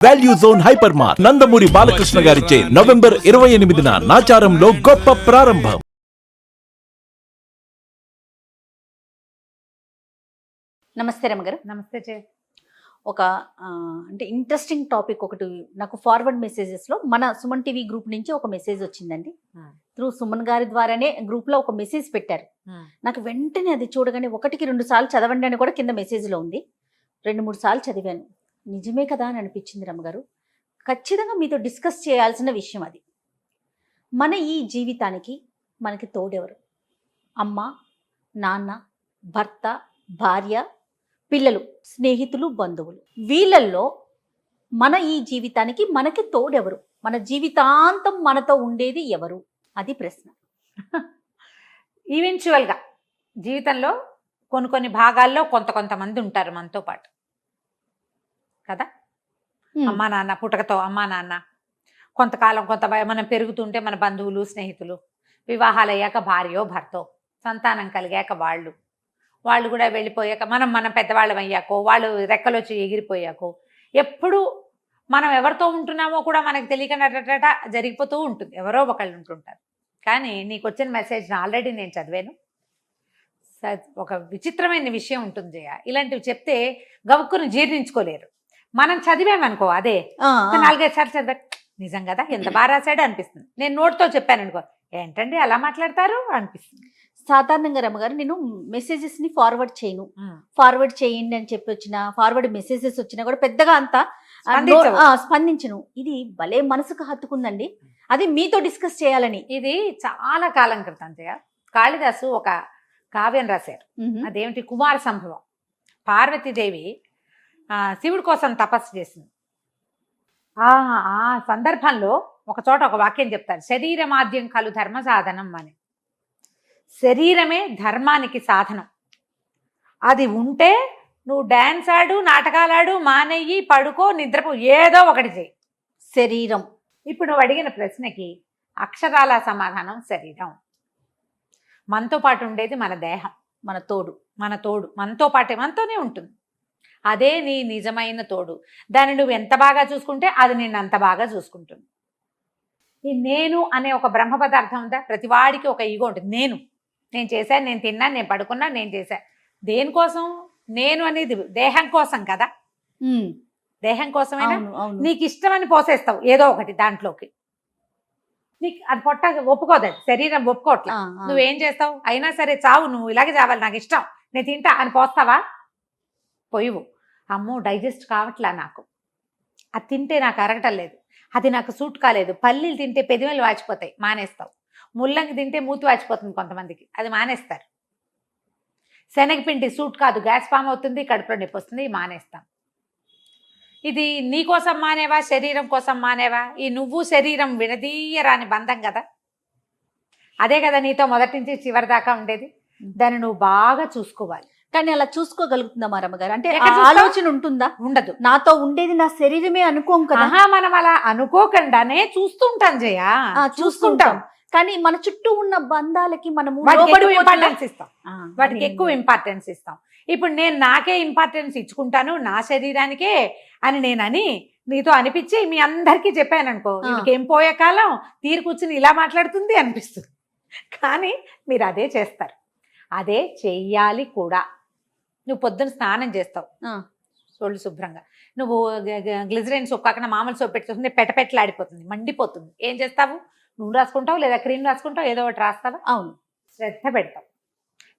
Value zone hyper mart Nandamuri Balakrishna గారిచే November 28న నాచారంలో గొప్ప ప్రారంభం. నమస్తే రమగారు. నమస్తే. ఒక అంటే ఇంట్రెస్టింగ్ టాపిక్ ఒకటి నాకు ఫార్వర్డ్ మెసేజెస్లో మన సుమన్ టీవీ గ్రూప్ నుంచి ఒక మెసేజ్ వచ్చిందండి. త్రూ సుమన్ గారి ద్వారానే గ్రూప్లో ఒక మెసేజ్ పెట్టారు. నాకు వెంటనే అది చూడగానే 1-2 సార్లు చదవండి అని కూడా కింద మెసేజ్లో ఉంది. 2-3 సార్లు చదివాను. నిజమే కదా అని అనిపించింది రమ్మగారు. ఖచ్చితంగా మీతో డిస్కస్ చేయాల్సిన విషయం అది. మన ఈ జీవితానికి మనకి తోడెవరు? అమ్మ, నాన్న, భర్త, భార్య, పిల్లలు, స్నేహితులు, బంధువులు. వీళ్ళల్లో మన ఈ జీవితానికి మనకి తోడెవరు? మన జీవితాంతం మనతో ఉండేది ఎవరు? అది ప్రశ్న. ఈవెన్చువల్గా జీవితంలో కొన్ని భాగాల్లో కొంతమంది ఉంటారు మనతో పాటు కదా. అమ్మా నాన్న, పుట్టకతో అమ్మా నాన్న, కొంతకాలం మనం పెరుగుతుంటే మన బంధువులు, స్నేహితులు, వివాహాలు అయ్యాక భార్యో భర్తో, సంతానం కలిగాక వాళ్ళు కూడా వెళ్ళిపోయాక మనం పెద్దవాళ్ళం అయ్యాకో, వాళ్ళు రెక్కలొచ్చి ఎగిరిపోయాకో, ఎప్పుడు మనం ఎవరితో ఉంటున్నామో కూడా మనకు తెలియక జరిగిపోతూ ఉంటుంది. ఎవరో ఒకళ్ళు ఉంటుంటారు. కానీ నీకు వచ్చిన మెసేజ్ని ఆల్రెడీ నేను చదివాను. ఒక విచిత్రమైన విషయం ఉంటుంది జయ. ఇలాంటివి చెప్తే గవుక్కును జీర్ణించుకోలేరు. మనం చదివామనుకో, అదే 4-5 సార్లు చదివా, నిజం కదా, ఎంత బాగా రాశాడు అనిపిస్తుంది. నేను నోట్తో చెప్పాను అనుకో, ఏంటండి అలా మాట్లాడతారు అనిపిస్తుంది. సాధారణంగా రమ్మగారు నేను మెసేజెస్ని ఫార్వర్డ్ చేయను. ఫార్వర్డ్ చేయండి అని చెప్పి ఫార్వర్డ్ మెసేజెస్ వచ్చినా కూడా పెద్దగా అంతా స్పందించను. ఇది భలే మనసుకు హత్తుకుందండి. అది మీతో డిస్కస్ చేయాలని. ఇది చాలా కాలం క్రితం జయ కాళిదాసు ఒక కావ్యం రాశారు. అదేమిటి, కుమార సంభవం. పార్వతీదేవి శివుడి కోసం తపస్సు చేసింది. ఆ సందర్భంలో ఒక చోట ఒక వాక్యం చెప్తారు, శరీరమాద్యం కలు ధర్మ సాధనం అని. శరీరమే ధర్మానికి సాధనం. అది ఉంటే నువ్వు డాన్స్ ఆడు, నాటకాలాడు, మానేయి, పడుకో, నిద్రపో, ఏదో ఒకటి చేయి. శరీరం. ఇప్పుడు నువ్వు అడిగిన ప్రశ్నకి అక్షరాల సమాధానం శరీరం. మనతో పాటు ఉండేది మన దేహం, మన తోడు, మనతో పాటే మనతోనే ఉంటుంది. అదే నీ నిజమైన తోడు. దాన్ని నువ్వు ఎంత బాగా చూసుకుంటే అది నిన్ను అంత బాగా చూసుకుంటుంది. ఈ నేను అనే ఒక బ్రహ్మ పదార్థం ఉందా? ప్రతివాడికి ఒక ఈగో ఉంటుంది. నేను చేశాను, నేను తిన్నాను, నేను పడుకున్నాను, నేను చేశాను. దేనికోసం? నేను అనేది దేహం కోసం కదా. దేహం కోసమైనా నీకు ఇష్టమని పోసేస్తావు ఏదో ఒకటి దాంట్లోకి. నీకు అది పొట్ట ఒప్పుకోదు, శరీరం ఒప్పుకోవట్లా. నువ్వేం చేస్తావు? అయినా సరే చావు, నువ్వు ఇలాగే చావాలి, నాకు ఇష్టం, నేను తింటా అని పోస్తావా? పోయివు. అమ్మో డైజెస్ట్ కావట్లా, నాకు అది తింటే నాకు అరగటం లేదు, అది నాకు సూట్ కాలేదు. పల్లీలు తింటే పెదిమలు వాచిపోతాయి, మానేస్తావు. ముల్లంగి తింటే మూతి వాచిపోతుంది కొంతమందికి, అది మానేస్తారు. శనగపిండి సూట్ కాదు, గ్యాస్ ఫామ్ అవుతుంది, కడుపులో నొప్పి వస్తుంది, మానేస్తాం. ఇది నీ కోసం మానేవా, శరీరం కోసం మానేవా? ఈ నువ్వు శరీరం విడదీయరాని బంధం కదా. అదే కదా నీతో మొదటి నుంచి చివరి దాకా ఉండేది. దాన్ని నువ్వు బాగా చూసుకోవాలి. కానీ అలా చూసుకోగలుగుతుందా రమ్మగారు? అంటే ఆలోచన ఉంటుందా? ఉండదు. నాతో ఉండేది నా శరీరమే అనుకోం కదా. మనం అలా అనుకోకుండానే చూస్తుంటాం జయ, చూస్తుంటాం. కానీ మన చుట్టూ ఉన్న బంధాలకి మనము ఇంపార్టెన్స్ ఇస్తాం, వాటికి ఎక్కువ ఇంపార్టెన్స్ ఇస్తాం. ఇప్పుడు నేను నాకే ఇంపార్టెన్స్ ఇచ్చుకుంటాను, నా శరీరానికే అని నేనని నీతో అనిపించి మీ అందరికీ చెప్పాను అనుకో, ఇంకేం పోయే కాలం తీరు కూర్చుని ఇలా మాట్లాడుతుంది అనిపిస్తుంది. కానీ మీరు అదే చేస్తారు, అదే చెయ్యాలి కూడా. నువ్వు పొద్దున్న స్నానం చేస్తావు, సోళ్ళు శుభ్రంగా, నువ్వు గ్లిజరిన్ సోప్ కాకుండా మామూలు సోప్ పెట్టుకుంటే పెటపెట్లాడిపోతుంది, మండిపోతుంది. ఏం చేస్తావు? నూనె రాసుకుంటావు, లేదా క్రీమ్ రాసుకుంటావు, ఏదో ఒకటి రాస్తావా? అవును, శ్రద్ధ పెడతావు.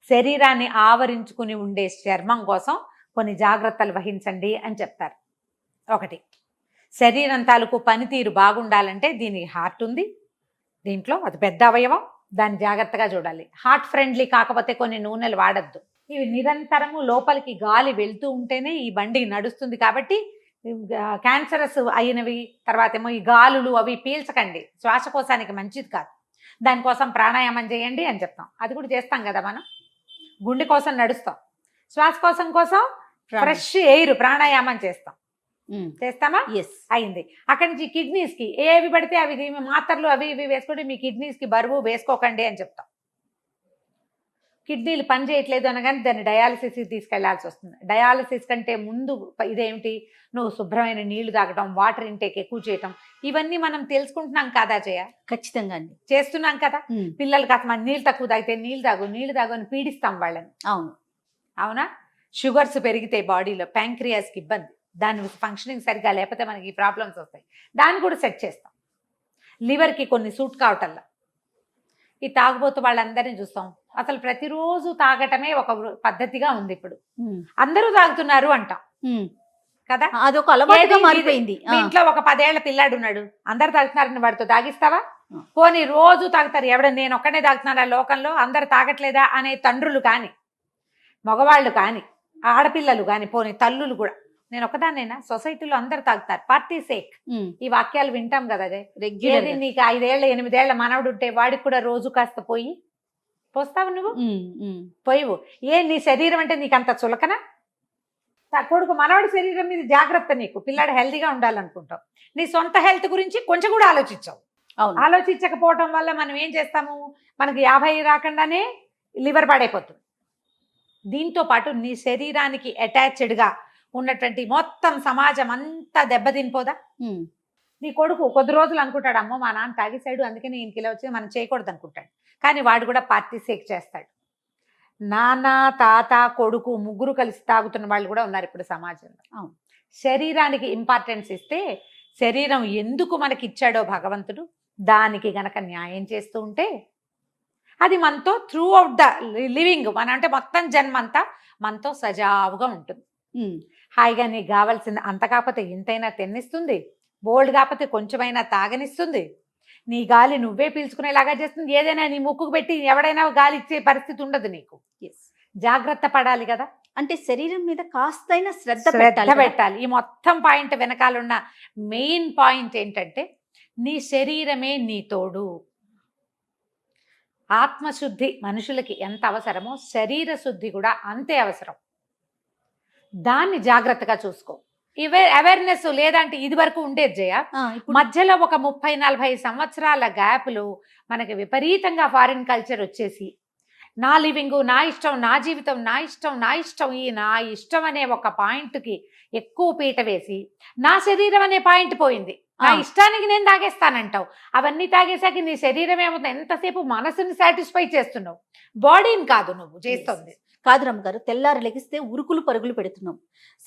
శరీరాన్ని ఆవరించుకుని ఉండే చర్మం కోసం కొన్ని జాగ్రత్తలు వహించండి అని చెప్తారు. ఒకటి, శరీరం తాలూకు పనితీరు బాగుండాలంటే దీనికి హార్ట్ ఉంది, దీంట్లో అది పెద్ద అవయవం, దాన్ని జాగ్రత్తగా చూడాలి. హార్ట్ ఫ్రెండ్లీ కాకపోతే కొన్ని నూనెలు వాడద్దు. ఇవి నిరంతరము లోపలికి గాలి వెళ్తూ ఉంటేనే ఈ బండి నడుస్తుంది. కాబట్టి క్యాన్సరస్ అయినవి, తర్వాత ఏమో ఈ గాలులు అవి పీల్చకండి, శ్వాసకోశానికి మంచిది కాదు. దానికోసం ప్రాణాయామం చేయండి అని చెప్తాం. అది కూడా చేస్తాం కదా మనం. గుండె కోసం నడుస్తాం, శ్వాసకోశం కోసం ఫ్రెష్ ఎయిర్ ప్రాణాయామం చేస్తాం, చేస్తామా? అయింది. అక్కడి నుంచి కిడ్నీస్కి ఏవి పడితే అవి మాత్రలు అవి ఇవి వేసుకుంటే మీ కిడ్నీస్కి బరువు వేసుకోకండి అని చెప్తాం. కిడ్నీలు పని చేయట్లేదు అనగానే దాన్ని డయాలసిస్కి తీసుకెళ్లాల్సి వస్తుంది. డయాలసిస్ కంటే ముందు ఇదేమిటి, నువ్వు శుభ్రమైన నీళ్లు తాగటం, వాటర్ ఇంటేక్ ఎక్కువ చేయటం, ఇవన్నీ మనం తెలుసుకుంటున్నాం కదా జయ, ఖచ్చితంగా అండి. చేస్తున్నాం కదా. పిల్లలకి అసలు నీళ్ళు తక్కువ తాగితే నీళ్ళు తాగు అని పీడిస్తాం వాళ్ళని. అవును, అవునా. షుగర్స్ పెరిగితే బాడీలో ప్యాంక్రియాస్కి ఇబ్బంది, దాని ఫంక్షనింగ్ సరిగ్గా లేకపోతే మనకి ఈ ప్రాబ్లమ్స్ వస్తాయి. దాన్ని కూడా సెట్ చేస్తాం. లివర్కి కొన్ని సూట్ కావటల్లా ఈ తాగుబోతు వాళ్ళందరినీ చూస్తాం. అసలు ప్రతిరోజు తాగటమే ఒక పద్ధతిగా ఉంది. ఇప్పుడు అందరూ తాగుతున్నారు అంటాం కదా, అదొక అలవాటుగా మారిపోయింది. మీ ఇంట్లో ఒక 10 ఏళ్ల పిల్లాడు ఉన్నాడు, అందరు తాగుతున్నారని వాడితో తాగిస్తావా? పోనీ రోజు తాగుతారు, నేను ఒక్కనే తాగుతున్నాను లోకంలో, అందరు తాగట్లేదా అనే తండ్రులు కానీ, మగవాళ్ళు కానీ, ఆడపిల్లలు కానీ, పోనీ తల్లులు కూడా, నేను ఒకదాన్నైనా, సొసైటీలో అందరు తాగుతారు, పార్టీ సేక్. ఈ వాక్యాలు వింటాం కదా. అదే రెగ్యులర్. నీకు 5 ఏళ్ల 8 ఏళ్ల మనవడు ఉంటే వాడికి కూడా రోజు కాస్త పోస్తావు నువ్వు? పోయివు. నీ శరీరం అంటే నీకు అంత చులకన? కొడుకు మనవడి శరీరం మీద జాగ్రత్త, నీకు పిల్లాడు హెల్తీగా ఉండాలనుకుంటావు, నీ సొంత హెల్త్ గురించి కొంచెం కూడా ఆలోచించావు. ఆలోచించకపోవటం వల్ల మనం ఏం చేస్తాము, మనకి 50 రాకుండానే లివర్ పాడైపోతుంది. దీంతో పాటు నీ శరీరానికి అటాచ్డ్గా ఉన్నటువంటి మొత్తం సమాజం అంతా దెబ్బతినిపోదా? నీ కొడుకు కొద్ది రోజులు అనుకుంటాడు, అమ్మో మా నాన్న తాగేశాడు అందుకని ఈయనకి ఇలా వచ్చి మనం చేయకూడదు అనుకుంటాడు. కానీ వాడు కూడా పార్టీ సేక్ చేస్తాడు. నాన్న, తాత, కొడుకు ముగ్గురు కలిసి తాగుతున్న వాళ్ళు కూడా ఉన్నారు ఇప్పుడు సమాజంలో. శరీరానికి ఇంపార్టెన్స్ ఇస్తే, శరీరం ఎందుకు మనకి ఇచ్చాడో భగవంతుడు దానికి గనక న్యాయం చేస్తూ ఉంటే, అది మనతో త్రూ అవుట్ ద లివింగ్, మన అంటే మొత్తం జన్మంతా మనతో సజావుగా ఉంటుంది. హాయిగా నీకు కావాల్సింది అంత కాకపోతే ఇంతైనా తిన్నిస్తుంది, బోల్డ్ కాకపోతే కొంచెమైనా తాగనిస్తుంది, నీ గాలి నువ్వే పీల్చుకునేలాగా చేస్తుంది. ఏదైనా నీ ముక్కుకు పెట్టి ఎవడైనా గాలి ఇచ్చే పరిస్థితి ఉండదు నీకు. జాగ్రత్త పడాలి కదా. అంటే శరీరం మీద కాస్తైనా శ్రద్ధ పెట్టాలి. ఈ మొత్తం పాయింట్ వెనకాలన్న మెయిన్ పాయింట్ ఏంటంటే, నీ శరీరమే నీ తోడు. ఆత్మశుద్ధి మనుషులకి ఎంత అవసరమో శరీర శుద్ధి కూడా అంతే అవసరం. దాన్ని జాగ్రత్తగా చూసుకో. అవేర్నెస్ లేదంటే ఇది వరకు ఉండేది జయ. మధ్యలో ఒక 30-40 సంవత్సరాల గ్యాప్లో మనకి విపరీతంగా ఫారిన్ కల్చర్ వచ్చేసి, నా లివింగ్, నా ఇష్టం, నా జీవితం, నా ఇష్టం, ఈ నా ఇష్టం అనే ఒక పాయింట్కి ఎక్కువ పీట వేసి, నా శరీరం అనే పాయింట్ పోయింది. నా ఇష్టానికి నేను తాగేస్తానంటావు. అవన్నీ తాగేసాక నీ శరీరం ఏమవుతుంది, ఎంతసేపు మనసుని సాటిస్ఫై చేస్తున్నావు, బాడీని కాదు నువ్వు చేస్తుంది. కాదు రమ్మగారు, తెల్లారు లెగిస్తే ఉరుకులు పరుగులు పెడుతున్నాం,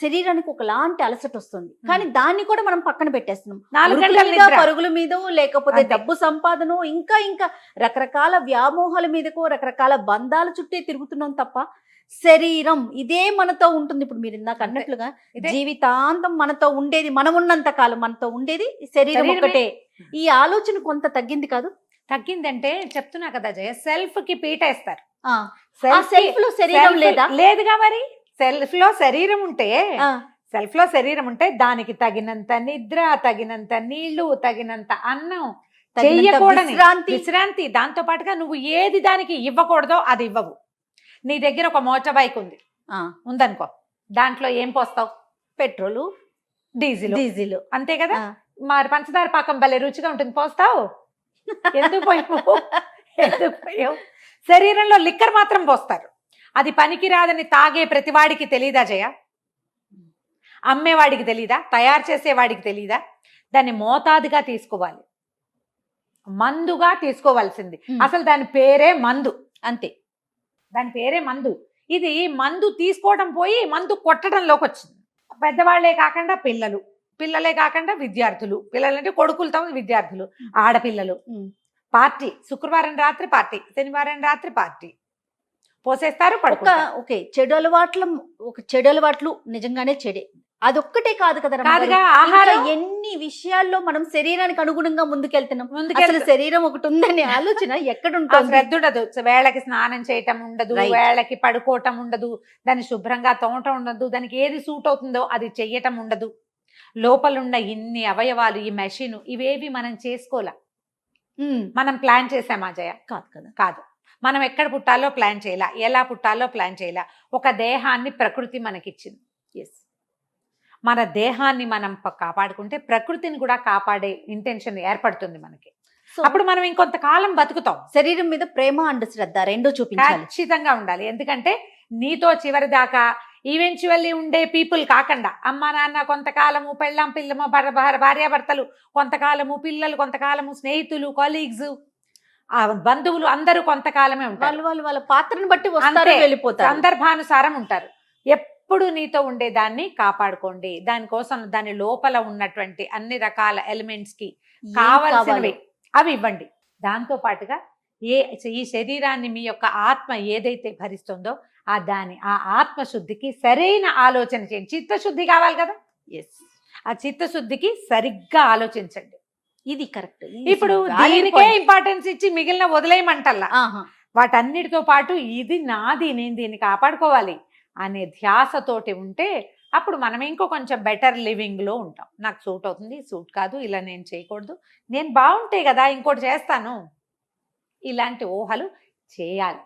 శరీరానికి ఒకలాంటి అలసట వస్తుంది, కానీ దాన్ని కూడా మనం పక్కన పెట్టేస్తున్నాం. 4 గంటల మీద, పరుగుల మీద, లేకపోతే డబ్బు సంపాదన, ఇంకా రకరకాల వ్యామోహాల మీదకో, రకరకాల బంధాల చుట్టే తిరుగుతున్నాం తప్ప శరీరం ఇదే మనతో ఉంటుంది. ఇప్పుడు మీరు ఇందాక అన్నట్లుగా జీవితాంతం మనతో ఉండేది, మనం ఉన్నంత కాలం మనతో ఉండేది శరీరం ఒకటే. ఈ ఆలోచన కొంత తగ్గింది కాదు? తగ్గిందంటే చెప్తున్నా కదా జయ, సెల్ఫ్ కి పీటేస్తారు. సెల్ఫ్ లో శరీరం లేదా? లేదుగా. మరి సెల్ఫ్ లో శరీరం ఉంటే దానికి తగినంత నిద్ర, తగినంత నీళ్లు, తగినంత అన్నం, చెయ్యకూడని విశ్రాంతి, దాంతో పాటుగా నువ్వు ఏది దానికి ఇవ్వకూడదో అది ఇవ్వవు. నీ దగ్గర ఒక మోటార్ బైక్ ఉందనుకో, దాంట్లో ఏం పోస్తావు? పెట్రోలు, డీజిల్, అంతే కదా. మరి పంచదార పాకం భలే రుచిగా ఉంటుంది, పోస్తావు? ఎందుకు పోయావు? శరీరంలో లిక్కర్ మాత్రం పోస్తారు, అది పనికి రాదని తాగే ప్రతివాడికి తెలీదా జయ? అమ్మేవాడికి తెలీదా? తయారు చేసేవాడికి తెలీదా? దాన్ని మోతాదుగా తీసుకోవాలి, మందుగా తీసుకోవాల్సింది. అసలు దాని పేరే మందు, అంతే. దాని పేరే మందు. ఇది మందు తీసుకోవడం పోయి మందు కొట్టడంలోకి వచ్చింది. పెద్దవాళ్లే కాకుండా పిల్లలే కాకుండా విద్యార్థులు, పిల్లలంటే కొడుకులతో విద్యార్థులు, ఆడపిల్లలు, పార్టీ, శుక్రవారం రాత్రి పార్టీ, శనివారం రాత్రి పార్టీ పోసేస్తారు, పడుకుంటారు. ఓకే, చెడు అలవాట్లు నిజంగానే చెడే, అదొక్కటే కాదు కదా. ఆహారం, ఎన్ని విషయాల్లో మనం శరీరానికి అనుగుణంగా ముందుకెళ్తున్నాం. అసలు శరీరం ఒకటి ఉందనే ఆలోచన ఎక్కడ ఉంటుంది? శ్రద్ధ ఉండదు. వేళకి స్నానం చేయటం ఉండదు, వేళకి పడుకోవటం ఉండదు, దాన్ని శుభ్రంగా తోమటం ఉండదు, దానికి ఏది సూట్ అవుతుందో అది చెయ్యటం ఉండదు. లోపలున్న ఇన్ని అవయవాలు, ఈ మెషిన్, ఇవేవి మనం చేసుకోలే. మనం ప్లాన్ చేసామా జయ? కాదు కదా. కాదు. మనం ఎక్కడ పుట్టాలో ప్లాన్ చేయాల, ఎలా పుట్టాలో ప్లాన్ చేయాల. ఒక దేహాన్ని ప్రకృతి మనకిచ్చింది. మన దేహాన్ని మనం కాపాడుకుంటే ప్రకృతిని కూడా కాపాడే ఇంటెన్షన్ ఏర్పడుతుంది మనకి. సో అప్పుడు మనం ఇంకొంతకాలం బతుకుతాం. శరీరం మీద ప్రేమ అండ్ శ్రద్ధ రెండూ చూపించాలి. ఖచ్చితంగా ఉండాలి. ఎందుకంటే నీతో చివరి దాకా ఈవెన్చువల్లీ ఉండే పీపుల్ కాకుండా అమ్మ నాన్న కొంతకాలము, పెళ్ళాం పిల్లమ భార్యాభర్తలు కొంతకాలము, పిల్లలు కొంతకాలము, స్నేహితులు, కొలీగ్స్, బంధువులు అందరూ కొంతకాలమే ఉంటారు. వాళ్ళు వాళ్ళు వాళ్ళ పాత్రను బట్టి వస్తారు, అంతే. వెళ్ళిపోతారు. సందర్భానుసారం ఉంటారు. ఎప్పుడు నీతో ఉండే దాన్ని కాపాడుకోండి. దానికోసం దాని లోపల ఉన్నటువంటి అన్ని రకాల ఎలిమెంట్స్ కి ఏం కావలసినవి కావాలో. అవి ఇవ్వండి. దాంతో పాటుగా ఈ శరీరాన్ని మీ యొక్క ఆత్మ ఏదైతే భరిస్తుందో ఆ ఆత్మశుద్ధికి సరైన ఆలోచన చేయండి. చిత్తశుద్ధి కావాలి కదా, ఆ చిత్తశుద్ధికి సరిగ్గా ఆలోచించండి. ఇది కరెక్ట్. ఇప్పుడు దీనికే ఇంపార్టెన్స్ ఇచ్చి మిగిలిన వదిలేయమంటల్లా. ఆహా. వాటన్నిటితో పాటు ఇది నాది, నేను దీన్ని కాపాడుకోవాలి అనే ధ్యాసతోటి ఉంటే అప్పుడు మనం ఇంకో కొంచెం బెటర్ లివింగ్లో ఉంటాం. నాకు సూట్ అవుతుంది, సూట్ కాదు, ఇలా నేను చేయకూడదు, నేను బాగుంటే కదా ఇంకోటి చేస్తాను, ఇలాంటి ఊహలు చేయాలి.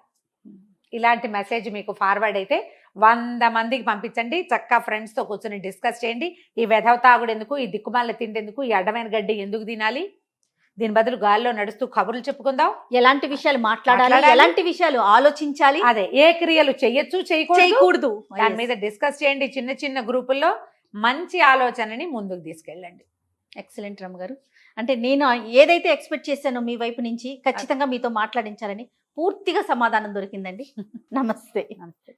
ఇలాంటి మెసేజ్ మీకు ఫార్వర్డ్ అయితే 100 మందికి పంపించండి. చక్కగా ఫ్రెండ్స్తో కూర్చొని డిస్కస్ చేయండి. ఈ వెధవ తాగుడు ఎందుకు, ఈ దిక్కుమాల తిండెందుకు, ఈ అడ్డమైన గడ్డి ఎందుకు తినాలి, దీని బదులు గాల్లో నడుస్తూ కబుర్లు చెప్పుకుందాం, ఎలాంటి విషయాలు మాట్లాడాలి, ఎలాంటి విషయాలు ఆలోచించాలి, అదే ఏ క్రియలు చెయ్యొచ్చు చేయకూడదు చేయకూడదు, దాని మీద డిస్కస్ చేయండి. చిన్న చిన్న గ్రూపుల్లో మంచి ఆలోచనని ముందుకు తీసుకెళ్ళండి. ఎక్సలెంట్ రమ్మ గారు. అంటే నేను ఏదైతే ఎక్స్పెక్ట్ చేశానో మీ వైపు నుంచి ఖచ్చితంగా మీతో మాట్లాడించాలని పూర్తిగా సమాధానం దొరికిందండి. నమస్తే. నమస్తే.